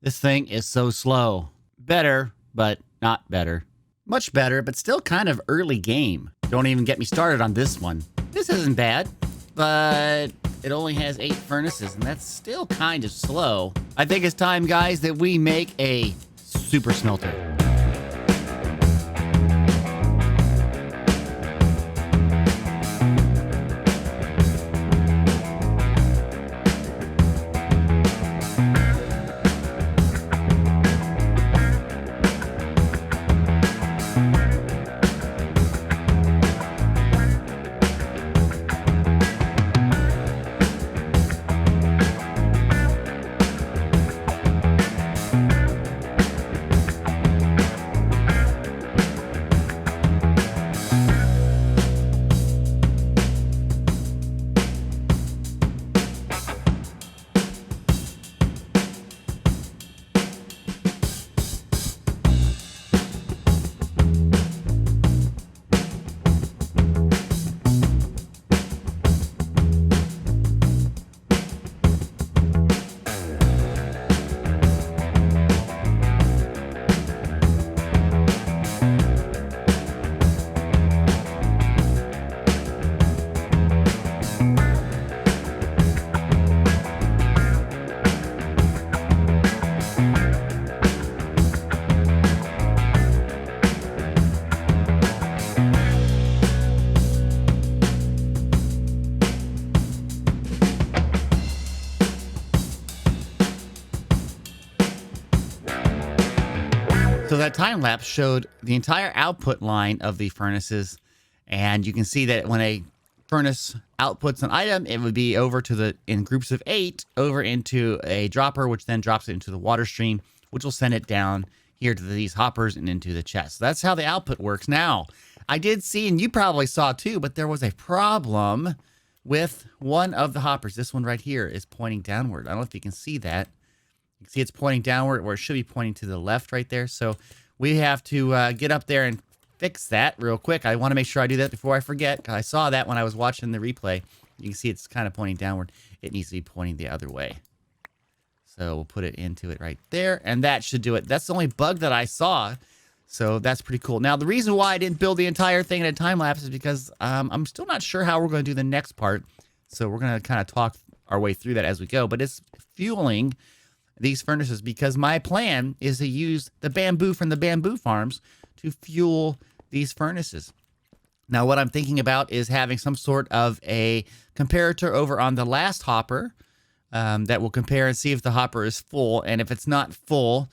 This thing is so slow. Better, but not better. Much better, but still kind of early game. Don't even get me started on this one. This isn't bad, but it only has 8 furnaces, and that's still kind of slow. I think it's time, guys, that we make a super smelter. So that time lapse showed the entire output line of the furnaces, and you can see that when a furnace outputs an item, it would be over to in groups of 8 over into a dropper, which then drops it into the water stream, which will send it down here to these hoppers and into the chest. So that's how the output works. Now, I did see, and you probably saw too, but there was a problem with one of the hoppers. This one right here is pointing downward. I don't know if you can see that. You can see it's pointing downward, or it should be pointing to the left right there. So we have to get up there and fix that real quick. I want to make sure I do that before I forget, because I saw that when I was watching the replay. You can see it's kind of pointing downward. It needs to be pointing the other way. So we'll put it into it right there, and that should do it. That's the only bug that I saw, so that's pretty cool. Now, the reason why I didn't build the entire thing in a time lapse is because I'm still not sure how we're going to do the next part. So we're going to kind of talk our way through that as we go. But it's fueling these furnaces, because my plan is to use the bamboo from the bamboo farms to fuel these furnaces. Now, what I'm thinking about is having some sort of a comparator over on the last hopper that will compare and see if the hopper is full. And if it's not full,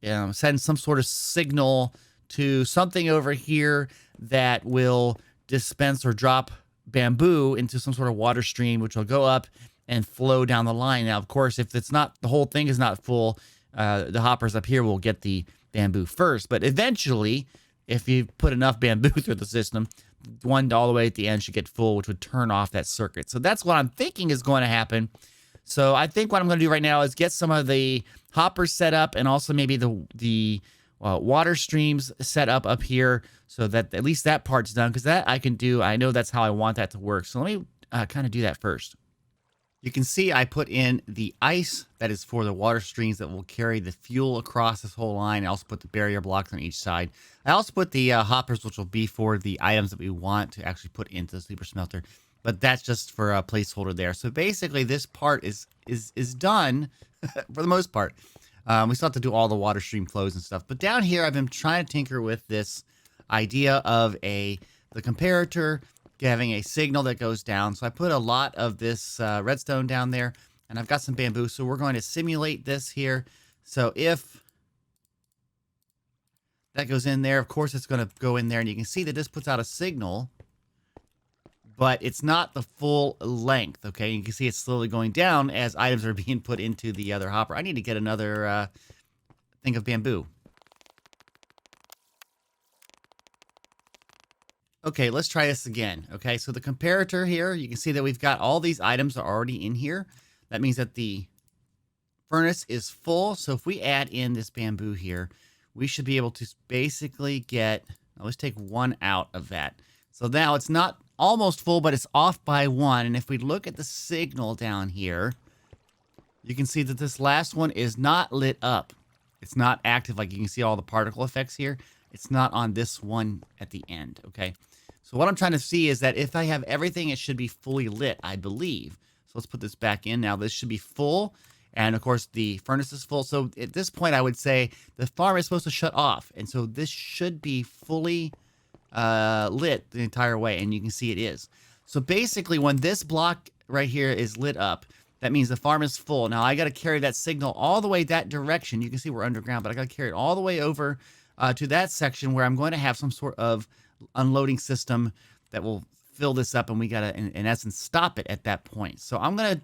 send some sort of signal to something over here that will dispense or drop bamboo into some sort of water stream, which will go up and flow down the line. Now, of course, if it's not, the whole thing is not full, the hoppers up here will get the bamboo first. But eventually, if you put enough bamboo through the system, one all the way at the end should get full, which would turn off that circuit. So that's what I'm thinking is going to happen. So I think what I'm going to do right now is get some of the hoppers set up, and also maybe the water streams set up here, so that at least that part's done, because that I can do. I know that's how I want that to work. So let me kind of do that first. You can see I put in the ice that is for the water streams that will carry the fuel across this whole line. I also put the barrier blocks on each side. I also put the hoppers, which will be for the items that we want to actually put into the super smelter. But that's just for a placeholder there. So basically, this part is done for the most part. We still have to do all the water stream flows and stuff. But down here, I've been trying to tinker with this idea of the comparator having a signal that goes down. So I put a lot of this redstone down there, and I've got some bamboo. So we're going to simulate this here. So if that goes in there, of course it's going to go in there, and you can see that this puts out a signal, but it's not the full length. Okay, you can see it's slowly going down as items are being put into the other hopper. I need to get another thing of bamboo. Okay, let's try this again. Okay, so the comparator here, you can see that we've got all these items are already in here. That means that the furnace is full. So if we add in this bamboo here, we should be able to basically get, let's take one out of that. So now it's not almost full, but it's off by 1. And if we look at the signal down here, you can see that this last one is not lit up. It's not active. Like you can see all the particle effects here. It's not on this one at the end, okay? So what I'm trying to see is that if I have everything, it should be fully lit, I believe. So let's put this back in. Now this should be full. And of course the furnace is full. So at this point, I would say the farm is supposed to shut off. And so this should be fully lit the entire way. And you can see it is. So basically when this block right here is lit up, that means the farm is full. Now I got to carry that signal all the way that direction. You can see we're underground, but I got to carry it all the way over to that section where I'm going to have some sort of unloading system that will fill this up, and we got to, in essence, stop it at that point. So I'm going to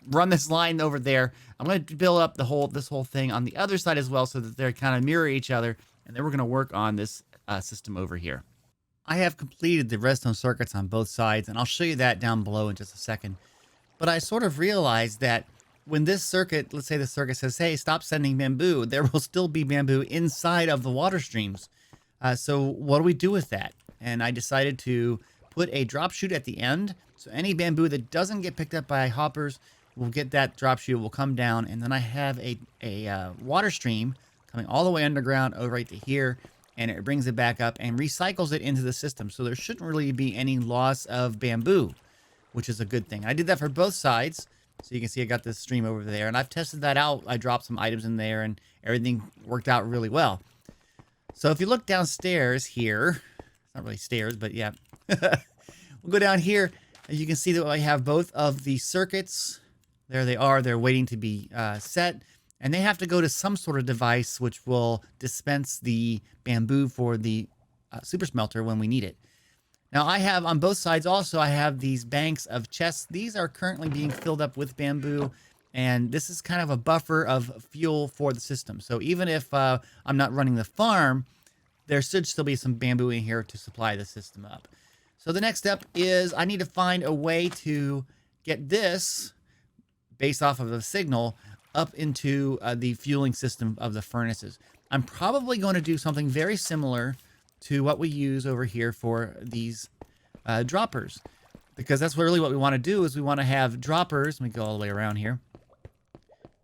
run this line over there. I'm going to build up this whole thing on the other side as well, so that they kind of mirror each other, and then we're going to work on this system over here. I have completed the redstone circuits on both sides, and I'll show you that down below in just a second. But I sort of realized that when this circuit, let's say the circuit says, hey, stop sending bamboo, there will still be bamboo inside of the water streams. So what do we do with that? And I decided to put a drop chute at the end. So any bamboo that doesn't get picked up by hoppers will get that drop chute, will come down. And then I have a water stream coming all the way underground over right to here. And it brings it back up and recycles it into the system. So there shouldn't really be any loss of bamboo, which is a good thing. I did that for both sides. So you can see I got this stream over there, and I've tested that out. I dropped some items in there, and everything worked out really well. So if you look downstairs here, it's not really stairs, but yeah. We'll go down here, and you can see that I have both of the circuits. There they are. They're waiting to be set, and they have to go to some sort of device which will dispense the bamboo for the super smelter when we need it. Now I have on both sides also, I have these banks of chests. These are currently being filled up with bamboo, and this is kind of a buffer of fuel for the system. So even if I'm not running the farm, there should still be some bamboo in here to supply the system up. So the next step is I need to find a way to get this, based off of the signal, up into the fueling system of the furnaces. I'm probably going to do something very similar to what we use over here for these droppers, because that's really what we want to do. Is we want to have droppers. Let me go all the way around here.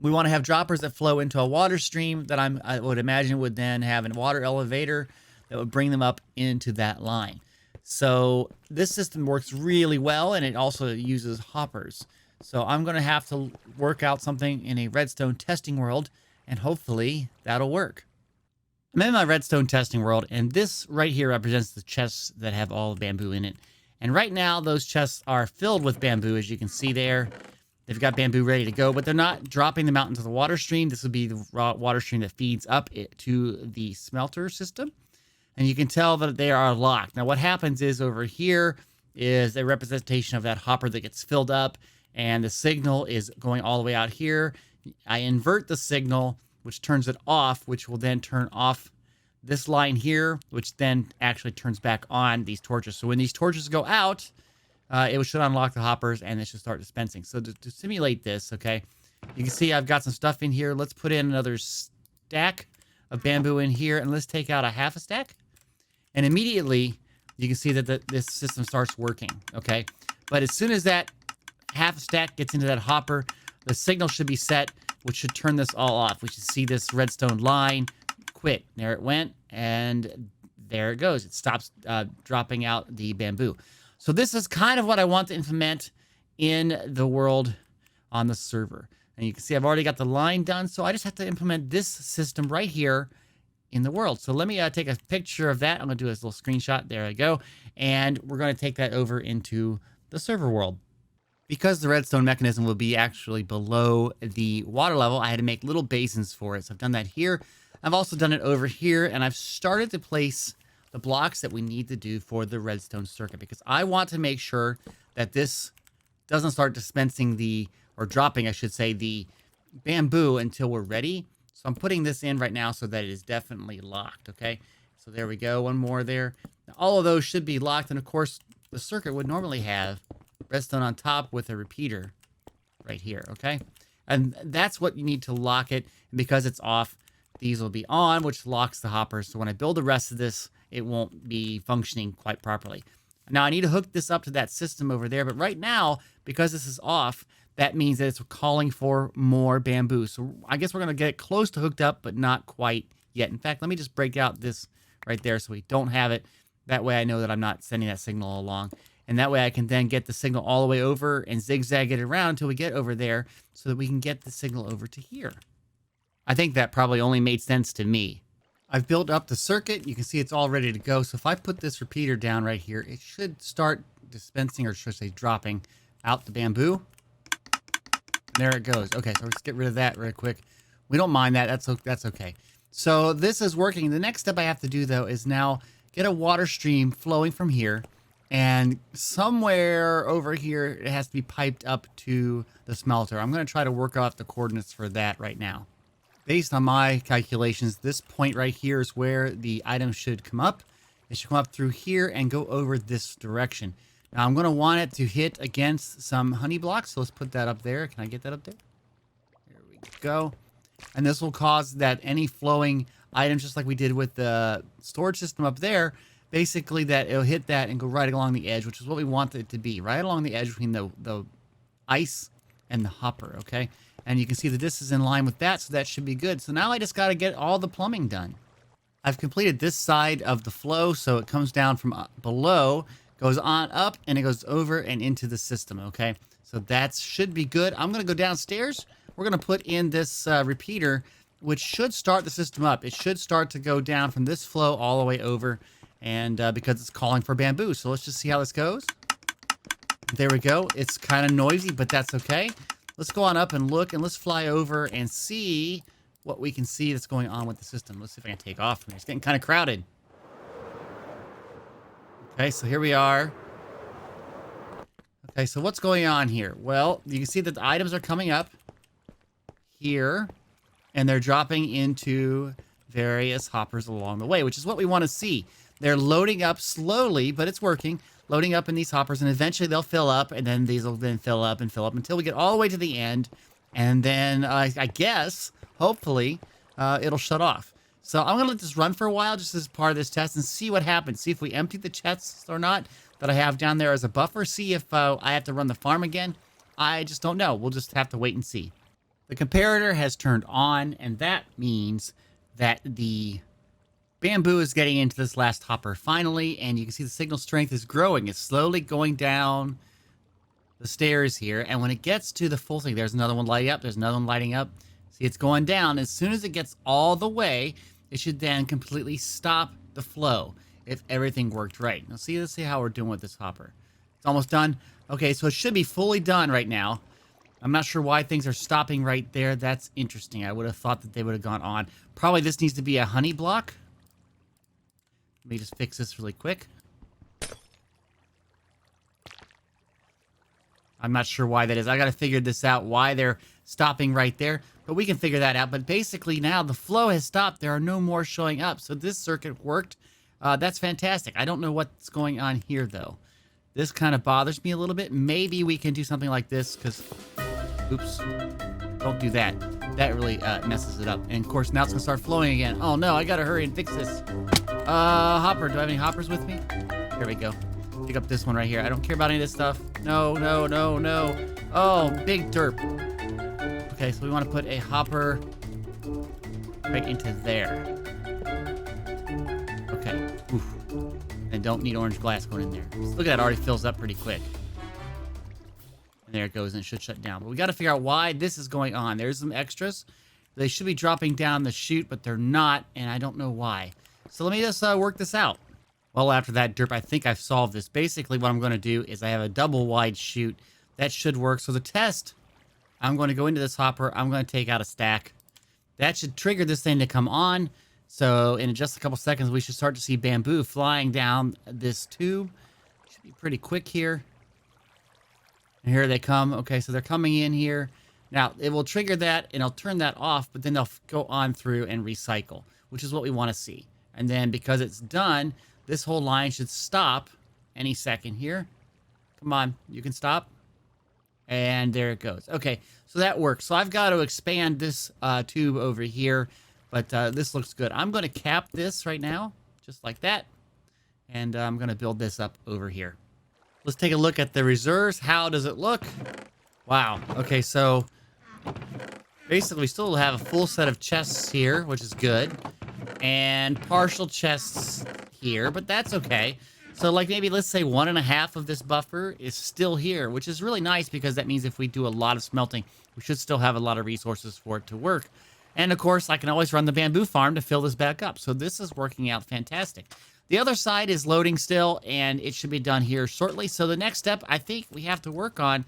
We want to have droppers that flow into a water stream that I would imagine would then have a water elevator that would bring them up into that line. So this system works really well, and it also uses hoppers. So I'm going to have to work out something in a redstone testing world, and hopefully that'll work. I'm in my redstone testing world, and this right here represents the chests that have all the bamboo in it. And right now, those chests are filled with bamboo, as you can see there. They've got bamboo ready to go, but they're not dropping them out into the water stream. This would be the raw water stream that feeds up to the smelter system. And you can tell that they are locked. Now, what happens is over here is a representation of that hopper that gets filled up, and the signal is going all the way out here. I invert the signal, which turns it off, which will then turn off this line here, which then actually turns back on these torches. So when these torches go out, it should unlock the hoppers, and it should start dispensing. So to simulate this, okay, you can see I've got some stuff in here. Let's put in another stack of bamboo in here, and let's take out a half a stack. And immediately, you can see that this system starts working, okay? But as soon as that half a stack gets into that hopper, the signal should be set, which should turn this all off. We should see this redstone line quit. There it went, and there it goes. It stops dropping out the bamboo. So this is kind of what I want to implement in the world on the server. And you can see I've already got the line done, so I just have to implement this system right here in the world. So let me take a picture of that. I'm going to do this little screenshot. There I go. And we're going to take that over into the server world. Because the redstone mechanism will be actually below the water level, I had to make little basins for it. So I've done that here. I've also done it over here, and I've started to place the blocks that we need to do for the redstone circuit, because I want to make sure that this doesn't start dispensing or dropping, I should say, the bamboo until we're ready. So I'm putting this in right now so that it is definitely locked, okay? So there we go, one more there. Now, all of those should be locked, and of course, the circuit would normally have redstone on top with a repeater right here, okay? And that's what you need to lock it. And because it's off, these will be on, which locks the hoppers. So when I build the rest of this, it won't be functioning quite properly. Now I need to hook this up to that system over there, but right now, because this is off, that means that it's calling for more bamboo. So I guess we're going to get it close to hooked up, but not quite yet. In fact, let me just break out this right there so we don't have it. That way I know that I'm not sending that signal along. And that way I can then get the signal all the way over and zigzag it around until we get over there so that we can get the signal over to here. I think that probably only made sense to me. I've built up the circuit. You can see it's all ready to go. So if I put this repeater down right here, it should start dispensing, or should I say dropping out the bamboo. There it goes. Okay, so let's get rid of that real quick. We don't mind that. That's okay. So this is working. The next step I have to do, though, is now get a water stream flowing from here. And somewhere over here, it has to be piped up to the smelter. I'm going to try to work out the coordinates for that right now. Based on my calculations, this point right here is where the item should come up. It should come up through here and go over this direction. Now I'm going to want it to hit against some honey blocks. So let's put that up there. Can I get that up there? There we go. And this will cause that any flowing items, just like we did with the storage system up there, basically that it'll hit that and go right along the edge, which is what we want it to be, right along the edge between the ice and the hopper, okay? And you can see that this is in line with that, so that should be good. So now I just got to get all the plumbing done. I've completed this side of the flow, so it comes down from below, goes on up, and it goes over and into the system, okay? So that should be good. I'm going to go downstairs. We're going to put in this repeater, which should start the system up. It should start to go down from this flow all the way over, and because it's calling for bamboo. So let's just see how this goes. There we go. It's kind of noisy, but that's okay. Let's go on up and look, and let's fly over and see what we can see that's going on with the system. Let's see if I can take off from here. It's getting kind of crowded. Okay, so here we are. Okay, so what's going on here? Well, you can see that the items are coming up here, and they're dropping into various hoppers along the way, which is what we want to see. They're loading up slowly, but it's working. Loading up in these hoppers, and eventually they'll fill up, and then these will then fill up and fill up until we get all the way to the end, and then I guess, hopefully, it'll shut off. So I'm going to let this run for a while just as part of this test and see what happens. See if we empty the chests or not that I have down there as a buffer. See if I have to run the farm again. I just don't know. We'll just have to wait and see. The comparator has turned on, and that means that the bamboo is getting into this last hopper finally, and you can see the signal strength is growing. It's slowly going down the stairs here, and when it gets to the full thing, there's another one lighting up, there's another one lighting up. See, it's going down. As soon as it gets all the way, it should then completely stop the flow if everything worked right. Now, let's see how we're doing with this hopper. It's almost done. Okay, so it should be fully done right now. I'm not sure why things are stopping right there. That's interesting. I would have thought that they would have gone on. Probably this needs to be a honey block. Let me just fix this really quick. I'm not sure why that is. I got to figure this out, why they're stopping right there. But we can figure that out. But basically now the flow has stopped. There are no more showing up. So this circuit worked. That's fantastic. I don't know what's going on here, though. This kind of bothers me a little bit. Maybe we can do something like this because... Oops. Don't do that. That really messes it up. And, of course, now it's going to start flowing again. Oh, no. I got to hurry and fix this. Hopper. Do I have any hoppers with me? Here we go. Pick up this one right here. I don't care about any of this stuff. No, no, no, no. Oh, big derp. Okay, so we want to put a hopper right into there. Okay. Oof. And don't need orange glass going in there. Just look at that. It already fills up pretty quick. And there it goes, and it should shut down. But we got to figure out why this is going on. There's some extras. They should be dropping down the chute, but they're not, and I don't know why. So let me just work this out. Well, after that derp, I think I've solved this. Basically, what I'm going to do is I have a double wide chute. That should work. So the test, I'm going to go into this hopper. I'm going to take out a stack. That should trigger this thing to come on. So in just a couple seconds, we should start to see bamboo flying down this tube. Should be pretty quick here. And here they come. Okay, so they're coming in here. Now, it will trigger that, and I'll turn that off, but then they'll go on through and recycle, which is what we want to see. And then because it's done, this whole line should stop any second here. Come on, you can stop. And there it goes. Okay, so that works. So I've got to expand this tube over here, but this looks good. I'm going to cap this right now, just like that. And I'm going to build this up over here. Let's take a look at the reserves. How does it look? Wow. Okay, so basically we still have a full set of chests here, which is good. And partial chests here, but that's okay. So like maybe let's say 1.5 of this buffer is still here, which is really nice because that means if we do a lot of smelting, we should still have a lot of resources for it to work. And of course, I can always run the bamboo farm to fill this back up. So this is working out fantastic. The other side is loading still, and it should be done here shortly. So the next step I think we have to work on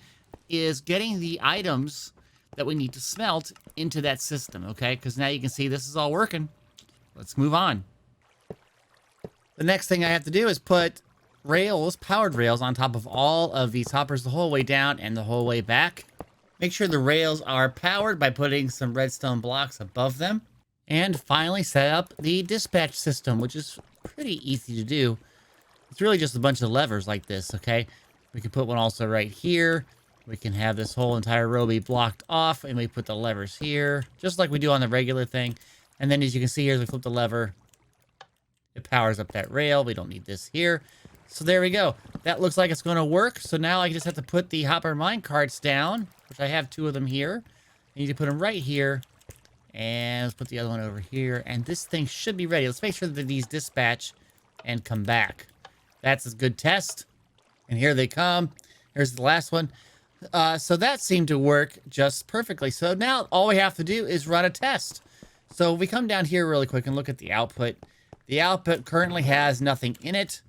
is getting the items that we need to smelt into that system, okay? Because now you can see this is all working. Let's move on. The next thing I have to do is put rails, powered rails, on top of all of these hoppers the whole way down and the whole way back. Make sure the rails are powered by putting some redstone blocks above them. And finally set up the dispatch system, which is pretty easy to do. It's really just a bunch of levers like this, okay? We can put one also right here. We can have this whole entire row be blocked off, and we put the levers here, just like we do on the regular thing. And then as you can see here, as we flip the lever, it powers up that rail. We don't need this here. So there we go. That looks like it's going to work. So now I just have to put the hopper mine carts down, which I have 2 of them here. I need to put them right here. And let's put the other one over here. And this thing should be ready. Let's make sure that these dispatch and come back. That's a good test. And here they come. Here's the last one. So that seemed to work just perfectly. So now all we have to do is run a test. So we come down here really quick and look at the output. The output currently has nothing in it.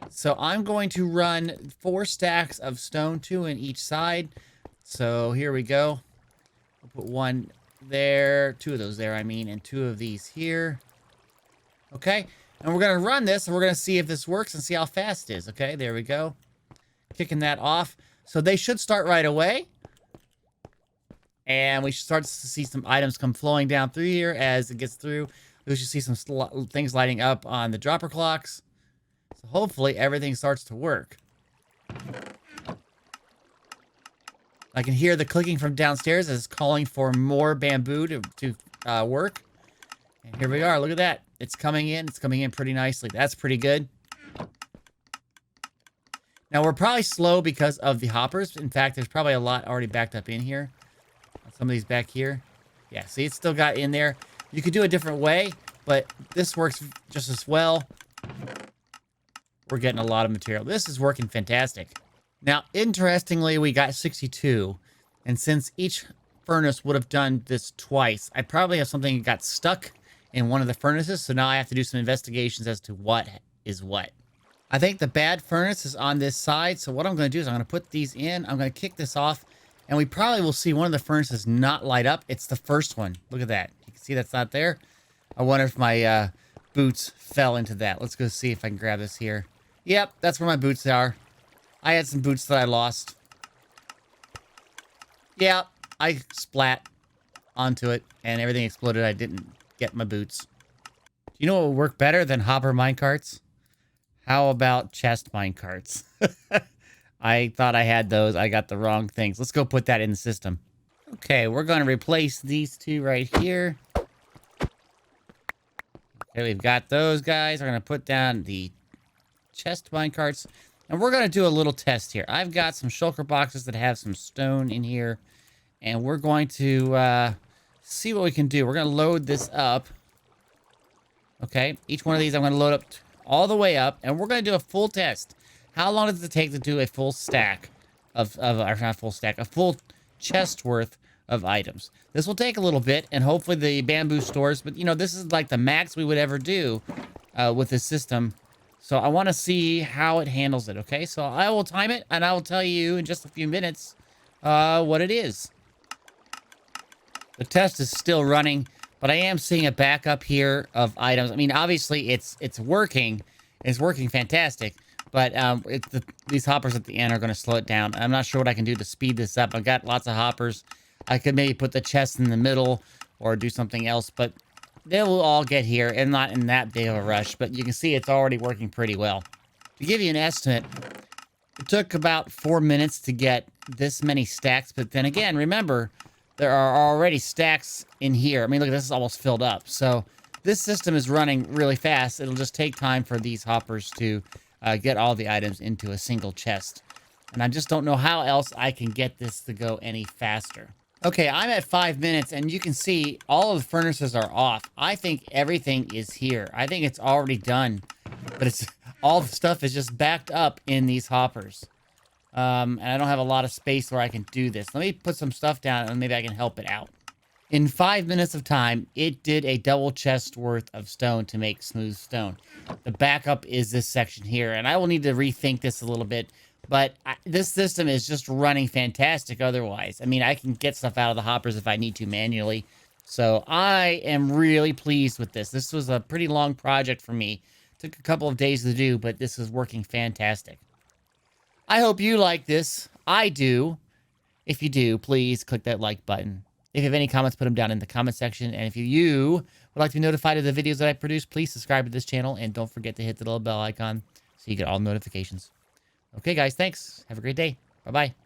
So I'm going to run 4 stacks of stone, 2 in each side. So here we go. I'll put 1 there, 2 of those there, I mean, and 2 of these here. Okay, and we're going to run this, and we're going to see if this works and see how fast it is. Okay, there we go. Kicking that off. So they should start right away. And we should start to see some items come flowing down through here as it gets through. We should see some things lighting up on the dropper clocks. So hopefully everything starts to work. I can hear the clicking from downstairs as it's calling for more bamboo to work. And here we are. Look at that. It's coming in. It's coming in pretty nicely. That's pretty good. Now, we're probably slow because of the hoppers. In fact, there's probably a lot already backed up in here. Some of these back here. Yeah, see, it's still got in there. You could do a different way, but this works just as well. We're getting a lot of material. This is working fantastic. Now, interestingly, we got 62. And since each furnace would have done this twice, I probably have something that got stuck in one of the furnaces. So now I have to do some investigations as to what is what. I think the bad furnace is on this side. So what I'm going to do is I'm going to put these in. I'm going to kick this off. And we probably will see one of the furnaces not light up. It's the first one. Look at that. You can see that's not there. I wonder if my boots fell into that. Let's go see if I can grab this here. Yep, that's where my boots are. I had some boots that I lost. Yeah, I splat onto it and everything exploded. I didn't get my boots. Do you know what would work better than hopper minecarts? How about chest minecarts? I thought I had those. I got the wrong things. Let's go put that in the system. Okay, we're going to replace these 2 right here. Okay, we've got those guys. We're going to put down the chest minecarts. And we're going to do a little test here. I've got some shulker boxes that have some stone in here. And we're going to see what we can do. We're going to load this up. Okay, each one of these I'm going to load up all the way up. And we're going to do a full test. How long does it take to do a full stack of or not full stack, a full chest worth of items? This will take a little bit, and hopefully the bamboo stores, but you know, this is like the max we would ever do with this system. So I want to see how it handles it, okay? So I will time it, and I will tell you in just a few minutes what it is. The test is still running, but I am seeing a backup here of items. I mean, obviously it's working. It's working fantastic. But these hoppers at the end are going to slow it down. I'm not sure what I can do to speed this up. I've got lots of hoppers. I could maybe put the chest in the middle or do something else. But they will all get here and not in that big of a rush. But you can see it's already working pretty well. To give you an estimate, it took about 4 minutes to get this many stacks. But then again, remember, there are already stacks in here. I mean, look, this is almost filled up. So this system is running really fast. It'll just take time for these hoppers to get all the items into a single chest. And I just don't know how else I can get this to go any faster. Okay, I'm at 5 minutes, and you can see all of the furnaces are off. I think everything is here. I think it's already done, but it's all the stuff is just backed up in these hoppers. And I don't have a lot of space where I can do this. Let me put some stuff down, and maybe I can help it out. In 5 minutes of time, it did a double chest worth of stone to make smooth stone. The backup is this section here, and I will need to rethink this a little bit. But this system is just running fantastic otherwise. I mean, I can get stuff out of the hoppers if I need to manually. So I am really pleased with this. This was a pretty long project for me. Took a couple of days to do, but this is working fantastic. I hope you like this. I do. If you do, please click that like button. If you have any comments, put them down in the comment section. And if you would like to be notified of the videos that I produce, please subscribe to this channel. And don't forget to hit the little bell icon so you get all notifications. Okay, guys, thanks. Have a great day. Bye-bye.